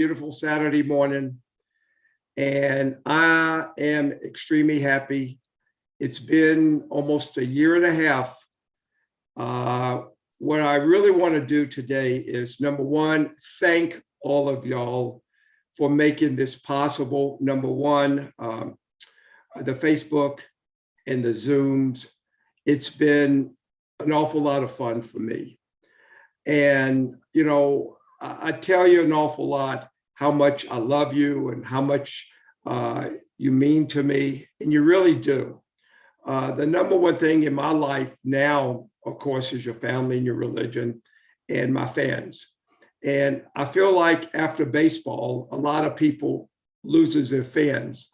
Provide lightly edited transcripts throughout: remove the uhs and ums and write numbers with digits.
beautiful Saturday morning, and I am extremely happy. It's been almost a year and a half. What I really want to do today is, number one, thank all of y'all for making this possible. Number one, the Facebook and the Zooms. It's been an awful lot of fun for me. And, you know, I tell you an awful lot how much I love you and how much you mean to me, and you really do. The number one thing in my life now, of course, is your family and your religion and my fans. And I feel like after baseball, a lot of people loses their fans,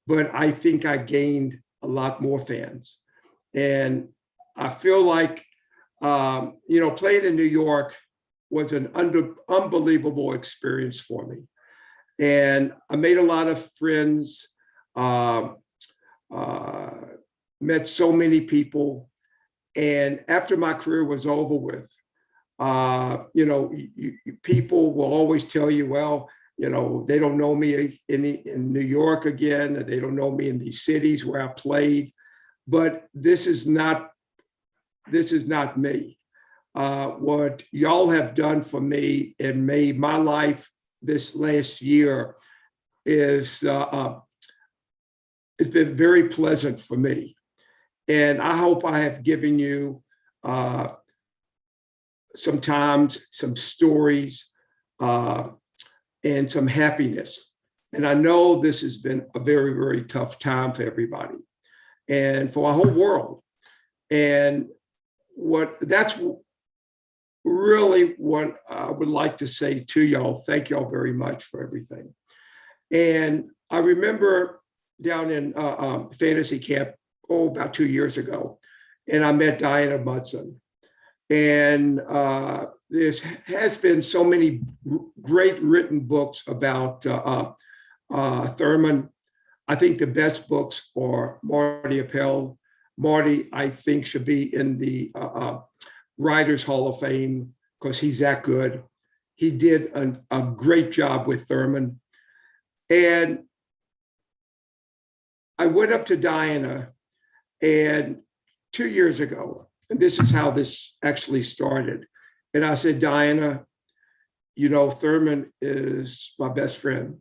but I think I gained a lot more fans. And I feel like, you know, playing in New York was an unbelievable experience for me. And I made a lot of friends, met so many people. And after my career was over with, you know, people will always tell you, well, you know, they don't know me in New York again, or they don't know me in these cities where I played. But this is not me. What y'all have done for me and made my life this last year is it's been very pleasant for me. And I hope I have given you sometimes some stories and some happiness. And I know this has been a very, very tough time for everybody and for our whole world. And that's really what I would like to say to y'all. Thank y'all very much for everything. And I remember down in fantasy camp, about 2 years ago, and I met Diana Mudson. And there has been so many great written books about Thurman. I think the best books are Marty Appel. Marty, I think, should be in the Writers Hall of Fame because he's that good. He did a great job with Thurman. And I went up to Diana, and 2 years ago, and this is how this actually started. And I said, Diana, you know, Thurman is my best friend.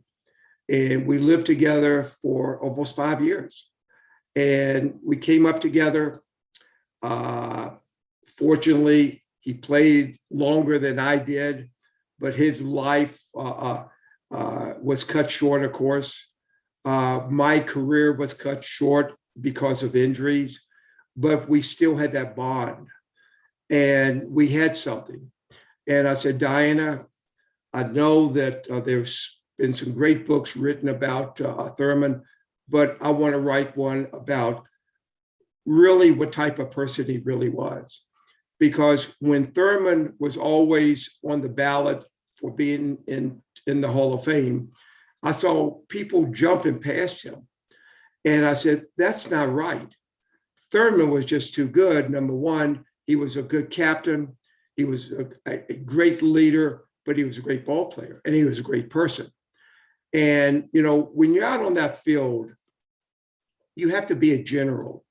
And we lived together for almost 5 years. And we came up together. Fortunately, he played longer than I did, but his life was cut short, of course. My career was cut short because of injuries, but we still had that bond and we had something. And I said, Diana, I know that there's been some great books written about Thurman, but I want to write one about really what type of person he really was. Because when Thurman was always on the ballot for being in the Hall of Fame, I saw people jumping past him. And I said, that's not right. Thurman was just too good. Number one, he was a good captain. He was a great leader, but he was a great ball player and he was a great person. And, you know, when you're out on that field, you have to be a general.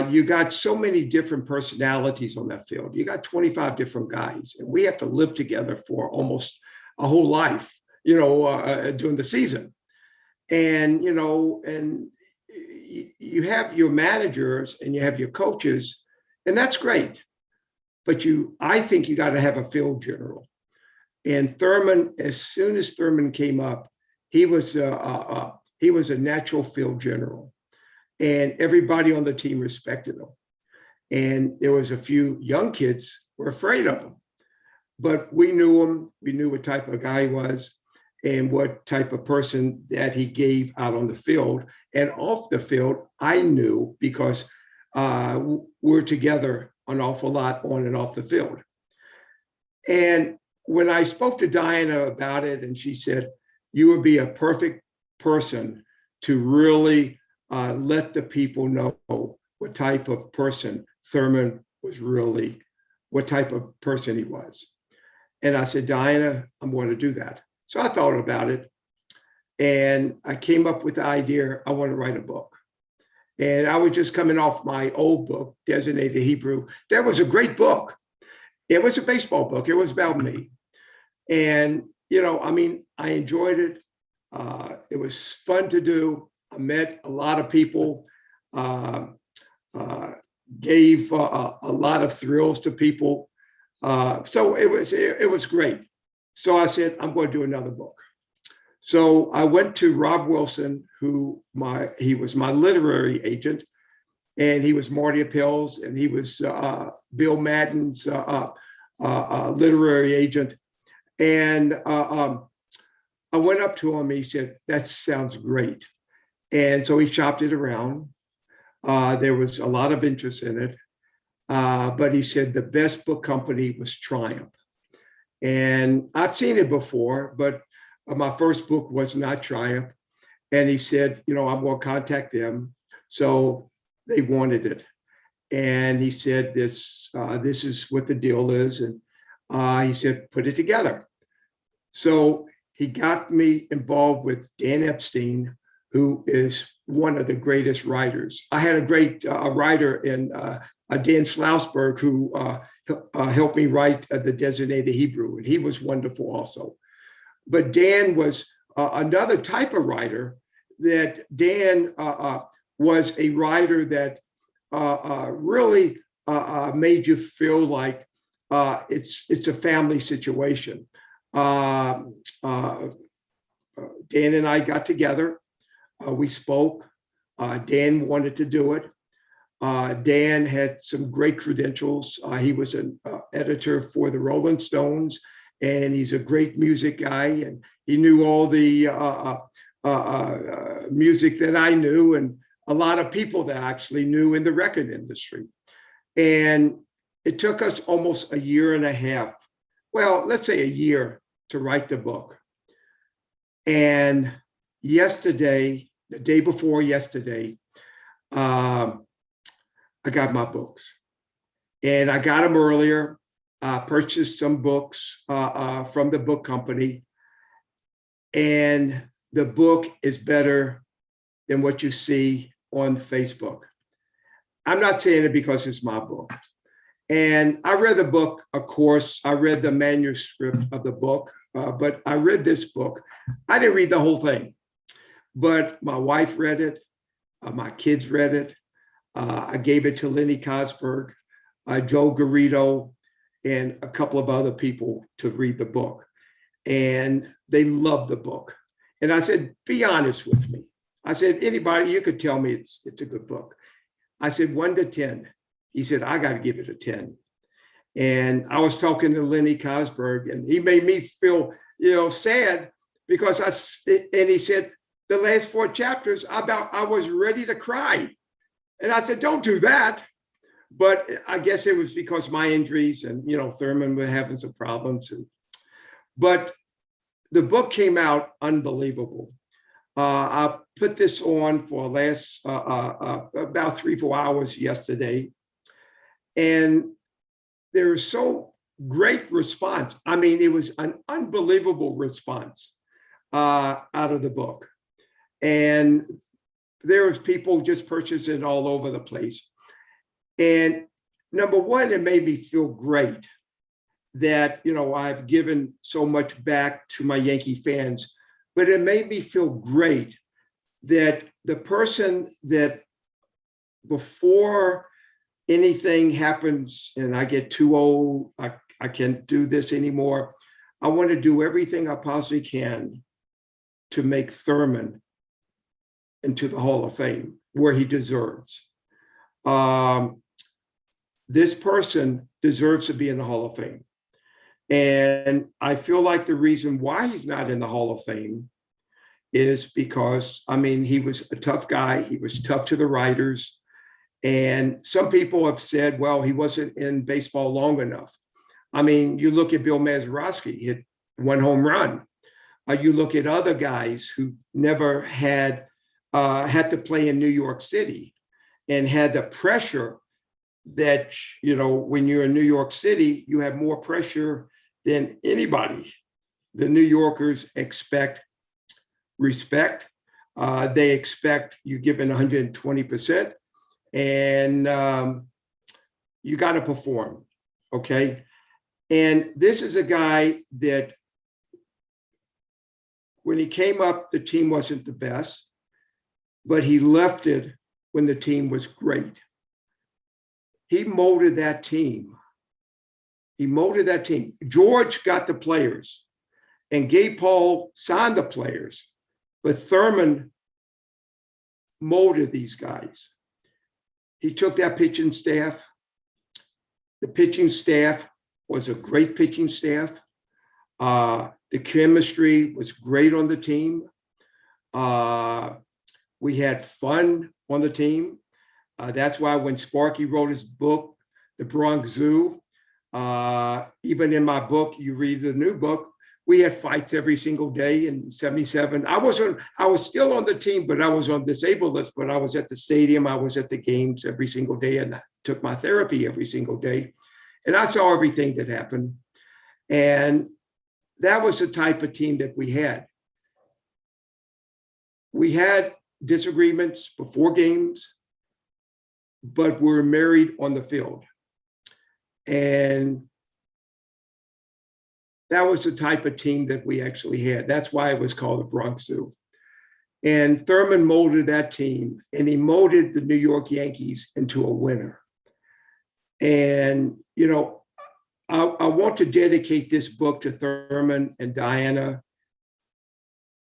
You got so many different personalities on that field. You got 25 different guys, and we have to live together for almost a whole life, you know, during the season. And, you know, and you have your managers and you have your coaches, and that's great. But I think you got to have a field general. And Thurman, as soon as Thurman came up, he was a natural field general. And everybody on the team respected him. And there was a few young kids who were afraid of him. But we knew him. We knew what type of guy he was and what type of person that he gave out on the field. And off the field, I knew because we're together an awful lot on and off the field. And when I spoke to Diana about it, and she said, you would be a perfect person to really let the people know what type of person Thurman was really, what type of person he was. And I said, Diana, I'm going to do that. So I thought about it, and I came up with the idea, I want to write a book. And I was just coming off my old book, Designated Hebrew. That was a great book. It was a baseball book. It was about me. And, I mean, I enjoyed it. It was fun to do. I met a lot of people, gave a lot of thrills to people. So it was great. So I said, I'm going to do another book. So I went to Rob Wilson, he was my literary agent, and he was Marty Appel's, and he was Bill Madden's literary agent. And I went up to him. He said, "That sounds great." And so he chopped it around. There was a lot of interest in it, but he said the best book company was Triumph. And I've seen it before, but my first book was not Triumph. And he said, I'm going to contact them. So they wanted it. And he said, this is what the deal is. And he said, put it together. So he got me involved with Dan Epstein, who is one of the greatest writers. I had a great writer in Dan Schlossberg, who helped me write The Designated Hebrew. And he was wonderful also. But Dan was another type of writer. That Dan was a writer that really made you feel like it's a family situation. Dan and I got together. We spoke. Dan wanted to do it. Dan had some great credentials. He was an editor for the Rolling Stones. And he's a great music guy, and he knew all the music that I knew, and a lot of people that I actually knew in the record industry. And it took us almost a year and a half, well, let's say a year, to write the book. And yesterday, the day before yesterday, I got my books, and I got them earlier. Purchased some books from the book company, and the book is better than what you see on Facebook. I'm not saying it because it's my book. And I read the book, of course. I read the manuscript of the book, but I read this book. I didn't read the whole thing, but my wife read it. My kids read it. I gave it to Lenny Cosberg, Joe Garrido, and a couple of other people to read the book. And they loved the book. And I said, be honest with me. I said, anybody, you could tell me it's a good book. I said, 1 to 10. He said, I got to give it a 10. And I was talking to Lenny Cosberg, and he made me feel, sad, because and he said, the last 4 chapters, I was ready to cry. And I said, don't do that. But I guess it was because my injuries, and Thurman was having some problems. But the book came out unbelievable. I put this on for last about 3-4 hours yesterday, and there was so great response. I mean, it was an unbelievable response out of the book, and there was people just purchasing all over the place. And number one, it made me feel great that, I've given so much back to my Yankee fans, but it made me feel great that the person that before anything happens and I get too old, I can't do this anymore, I want to do everything I possibly can to make Thurman into the Hall of Fame where he deserves. This person deserves to be in the Hall of Fame. And I feel like the reason why he's not in the Hall of Fame is because, he was a tough guy. He was tough to the writers. And some people have said, well, he wasn't in baseball long enough. You look at Bill Mazeroski, hit 1 home run. You look at other guys who never had to play in New York City and had the pressure that, when you're in New York City, you have more pressure than anybody the New Yorkers expect respect. They expect you giving 120%, and you got to perform, okay? And this is a guy that when he came up, the team wasn't the best, but he left it when the team was great. He molded that team. He molded that team. George got the players, and Gabe Paul signed the players, but Thurman molded these guys. He took that pitching staff. The pitching staff was a great pitching staff. The chemistry was great on the team. We had fun on the team. That's why when Sparky wrote his book, The Bronx Zoo, even in my book, you read the new book, we had fights every single day in 77. I was still on the team, but I was on disabled list, but I was at the stadium. I was at the games every single day, and I took my therapy every single day. And I saw everything that happened. And that was the type of team that we had. We had disagreements before games, but we were married on the field. And that was the type of team that we actually had. That's why it was called the Bronx Zoo. And Thurman molded that team, and he molded the New York Yankees into a winner. And, you know, I want to dedicate this book to Thurman and Diana,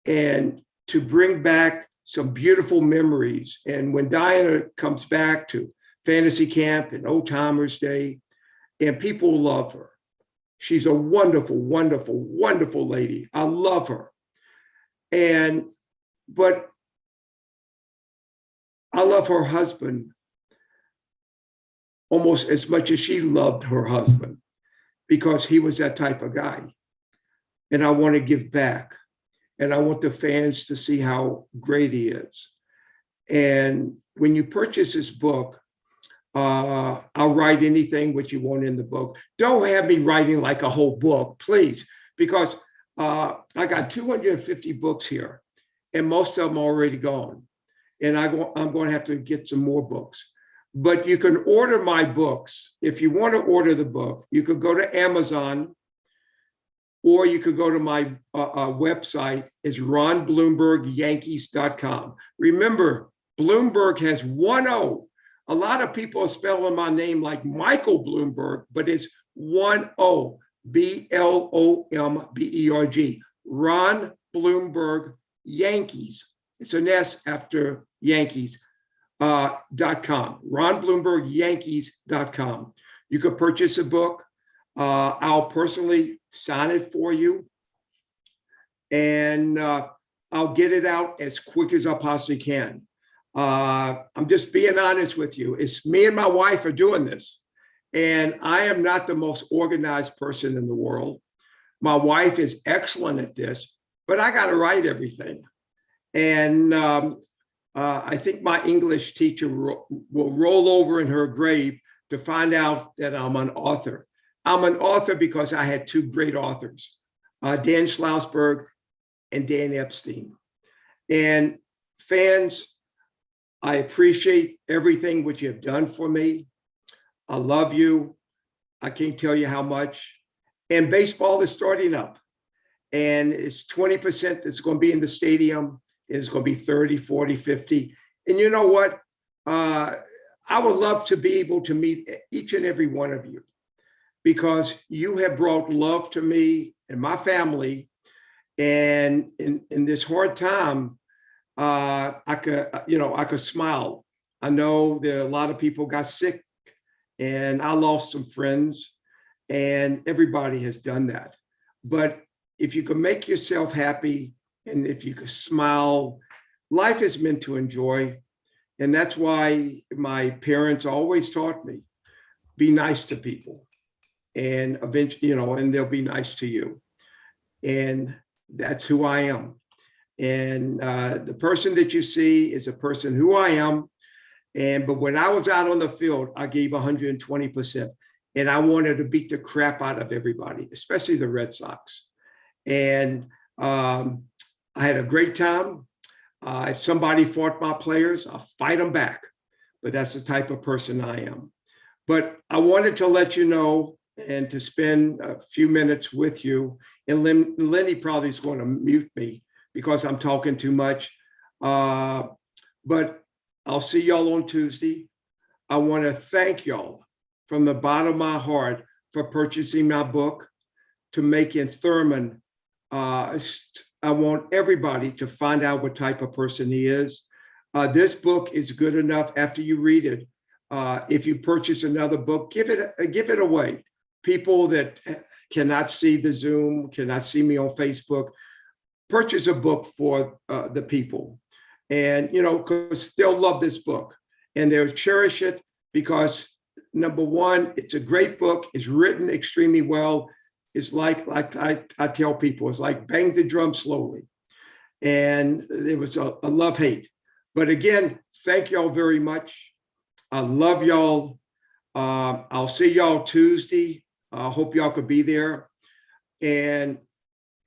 and to bring back some beautiful memories. And when Diana comes back to Fantasy Camp and Old Timers Day, and people love her. She's a wonderful, wonderful, wonderful lady. I love her. But I love her husband almost as much as she loved her husband, because he was that type of guy. And I want to give back. And I want the fans to see how great he is. And when you purchase this book, I'll write anything what you want in the book. Don't have me writing like a whole book, please, because I got 250 books here, and most of them are already gone. And I'm going to have to get some more books. But you can order my books. If you want to order the book, you could go to Amazon, or you could go to my website. It's ronblombergyankees.com. Remember, Bloomberg has one O. A lot of people are spelling my name like Michael Bloomberg, but it's one O, Blomberg, Ron Bloomberg Yankees. It's an S after Yankees. .com, ronblombergyankees.com. You could purchase a book. I'll personally sign it for you, and I'll get it out as quick as I possibly can. I'm just being honest with you. It's me and my wife are doing this, and I am not the most organized person in the world. My wife is excellent at this, but I got to write everything. And I think my English teacher will roll over in her grave to find out that I'm an author. I'm an author because I had two great authors, Dan Schlossberg and Dan Epstein. And fans, I appreciate everything which you have done for me. I love you. I can't tell you how much. And baseball is starting up. And it's 20% that's going to be in the stadium. It's going to be 30, 40, 50. And you know what? I would love to be able to meet each and every one of you, because you have brought love to me and my family. And in this hard time, I could smile. I know that a lot of people got sick, and I lost some friends, and everybody has done that. But if you can make yourself happy, and if you can smile, life is meant to enjoy. And that's why my parents always taught me, be nice to people, and eventually, and they'll be nice to you. And that's who I am. And the person that you see is a person who I am. But when I was out on the field, I gave 120%. And I wanted to beat the crap out of everybody, especially the Red Sox. And I had a great time. If somebody fought my players, I'll fight them back. But that's the type of person I am. But I wanted to let you know and to spend a few minutes with you. And Lenny probably is going to mute me because I'm talking too much. But I'll see y'all on Tuesday. I want to thank y'all from the bottom of my heart for purchasing my book, to making Thurman. I want everybody to find out what type of person he is. This book is good enough after you read it. If you purchase another book, give it away. People that cannot see the Zoom, cannot see me on Facebook, purchase a book for the people. And, because they'll love this book and they'll cherish it because, number one, it's a great book. It's written extremely well. It's like I tell people, it's like bang the drum slowly. And it was a love-hate. But again, thank y'all very much. I love y'all. I'll see y'all Tuesday. I hope y'all could be there. And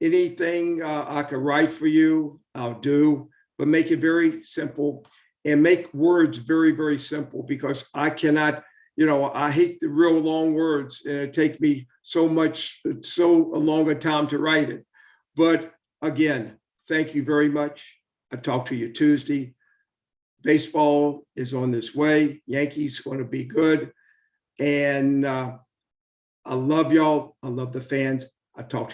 anything I could write for you, I'll do, but make it very simple and make words very, very simple, because I cannot, I hate the real long words, and it takes me so a longer time to write it. But again, thank you very much. I'll talk to you Tuesday. Baseball is on this way. Yankees going to be good. And I love y'all. I love the fans. I'll talk to you.